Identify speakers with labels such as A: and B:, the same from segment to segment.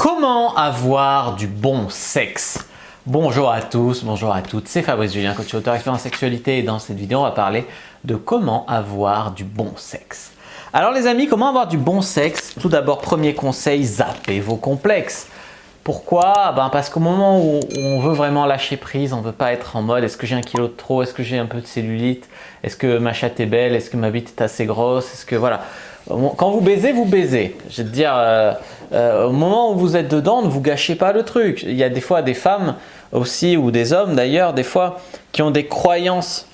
A: Comment avoir du bon sexe? Bonjour à tous, bonjour à toutes, c'est Fabrice Julien, coach auteur expert en sexualité et dans cette vidéo on va parler de comment avoir du bon sexe. Alors les amis, comment avoir du bon sexe? Tout d'abord, premier conseil, zappez vos complexes. Pourquoi? Parce qu'au moment où on veut vraiment lâcher prise, on ne veut pas être en mode est-ce que j'ai un kilo de trop, est-ce que j'ai un peu de cellulite, est-ce que ma chatte est belle, est-ce que ma bite est assez grosse, est-ce que voilà. Quand vous baisez, vous baisez. Je veux dire, au moment où vous êtes dedans, ne vous gâchez pas le truc. Il y a des fois des femmes aussi, ou des hommes d'ailleurs, des fois, qui ont des croyances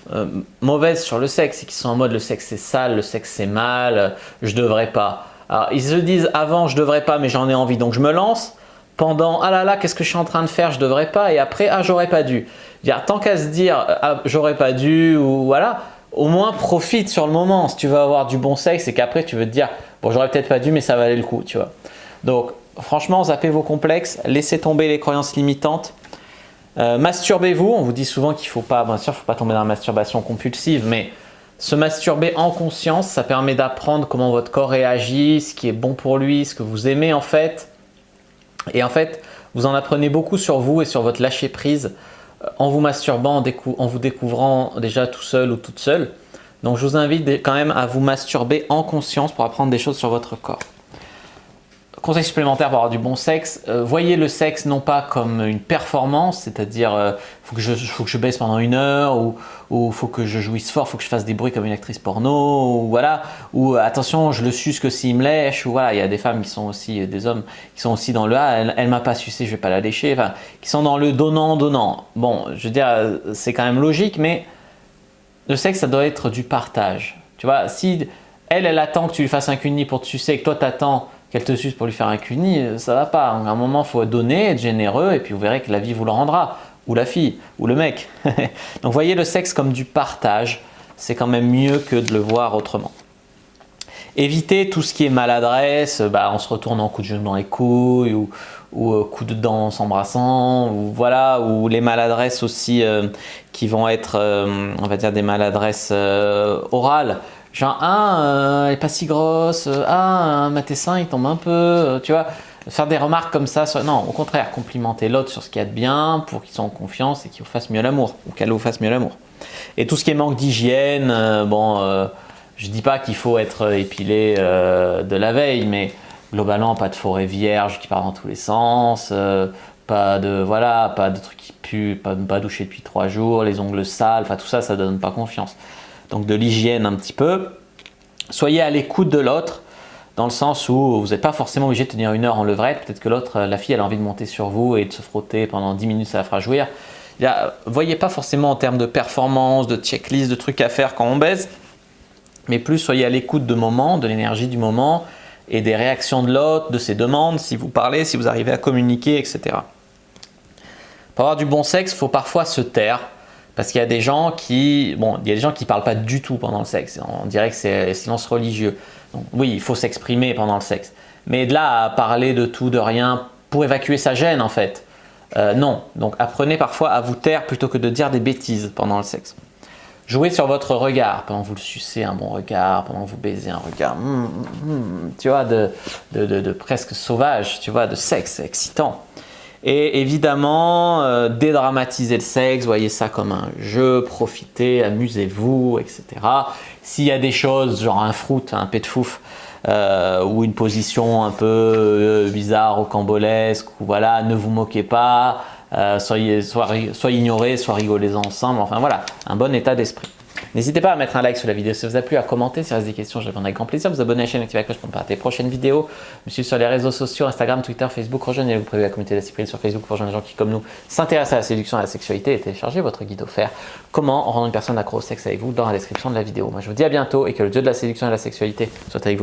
A: mauvaises sur le sexe et qui sont en mode le sexe c'est sale, le sexe c'est mal, je devrais pas. Alors ils se disent avant je devrais pas mais j'en ai envie donc je me lance. Pendant ah là là qu'est-ce que je suis en train de faire, je devrais pas, et après ah j'aurais pas dû. Tant qu'à se dire ah, j'aurais pas dû ou voilà, au moins profite sur le moment si tu veux avoir du bon sexe et qu'après tu veux te dire bon j'aurais peut-être pas dû mais ça valait le coup, tu vois. Donc franchement zappez vos complexes, laissez tomber les croyances limitantes. Masturbez-vous, on vous dit souvent qu'il ne faut pas, bien sûr, faut pas tomber dans la masturbation compulsive, mais se masturber en conscience, ça permet d'apprendre comment votre corps réagit, ce qui est bon pour lui, ce que vous aimez en fait. Et en fait, vous en apprenez beaucoup sur vous et sur votre lâcher prise en vous masturbant, en vous découvrant déjà tout seul ou toute seule. Donc je vous invite quand même à vous masturber en conscience pour apprendre des choses sur votre corps. Conseil supplémentaire pour avoir du bon sexe, voyez le sexe non pas comme une performance, c'est-à-dire faut que je baisse pendant 1 heure ou faut que je jouisse fort, faut que je fasse des bruits comme une actrice porno ou voilà, ou attention je le suce que s'il me lèche, ou voilà, il y a des femmes qui sont aussi, des hommes qui sont aussi dans le elle m'a pas sucé, je vais pas la lécher, enfin qui sont dans le donnant. Bon, je veux dire c'est quand même logique, mais le sexe ça doit être du partage. Tu vois, si elle attend que tu lui fasses un cuni pour te sucer et que toi t'attends qu'elle te suce pour lui faire un cuni, ça va pas. À un moment, il faut donner, être généreux et puis vous verrez que la vie vous le rendra. Ou la fille, ou le mec. Donc voyez le sexe comme du partage, c'est quand même mieux que de le voir autrement. Évitez tout ce qui est maladresse, on se retourne en coup de genou dans les couilles ou coup de dents en s'embrassant, ou voilà, ou les maladresses aussi qui vont être, on va dire des maladresses orales. Genre, elle n'est pas si grosse, tes seins ils tombent un peu, tu vois, faire des remarques comme ça. Non, au contraire, complimenter l'autre sur ce qu'il y a de bien pour qu'il soit en confiance et qu'il vous fasse mieux l'amour, ou qu'elle vous fasse mieux l'amour. Et tout ce qui est manque d'hygiène, je dis pas qu'il faut être épilé de la veille, mais globalement, pas de forêt vierge qui part dans tous les sens, pas de trucs qui puent, pas doucher depuis 3 jours, les ongles sales, enfin tout ça, ça donne pas confiance. Donc de l'hygiène un petit peu. Soyez à l'écoute de l'autre, dans le sens où vous n'êtes pas forcément obligé de tenir 1 heure en levrette. Peut-être que l'autre, la fille, elle a envie de monter sur vous et de se frotter pendant 10 minutes, ça la fera jouir. Voyez pas forcément en termes de performance, de checklist, de trucs à faire quand on baise, mais plus soyez à l'écoute de moments, de l'énergie du moment et des réactions de l'autre, de ses demandes, si vous parlez, si vous arrivez à communiquer, etc. Pour avoir du bon sexe, il faut parfois se taire. Parce qu'il y a des gens qui parlent pas du tout pendant le sexe. On dirait que c'est silence religieux. Donc oui, il faut s'exprimer pendant le sexe. Mais de là à parler de tout, de rien, pour évacuer sa gêne en fait, non. Donc apprenez parfois à vous taire plutôt que de dire des bêtises pendant le sexe. Jouez sur votre regard pendant que vous le sucez, un bon regard, pendant que vous baisez un regard, tu vois, de presque sauvage, tu vois, de sexe excitant. Et évidemment, dédramatiser le sexe, voyez ça comme un jeu, profitez, amusez-vous, etc. S'il y a des choses, genre un fruit, un pet de fouf, ou une position un peu bizarre, rocambolesque, ou voilà, ne vous moquez pas, soit ignorez, soit rigolez ensemble, enfin voilà, un bon état d'esprit. N'hésitez pas à mettre un like sur la vidéo si ça vous a plu, à commenter, si vous avez des questions, je répondrai avec grand plaisir. Vous abonner à la chaîne, activer la cloche pour ne pas rater les prochaines vidéos. Me suivre sur les réseaux sociaux, Instagram, Twitter, Facebook. Rejoignez-vous, prévu la communauté de la Cyprine sur Facebook pour rejoindre les gens qui, comme nous, s'intéressent à la séduction et à la sexualité, et téléchargez votre guide offert Comment rendre une personne accro au sexe avec vous dans la description de la vidéo. Moi, je vous dis à bientôt et que le dieu de la séduction et de la sexualité soit avec vous.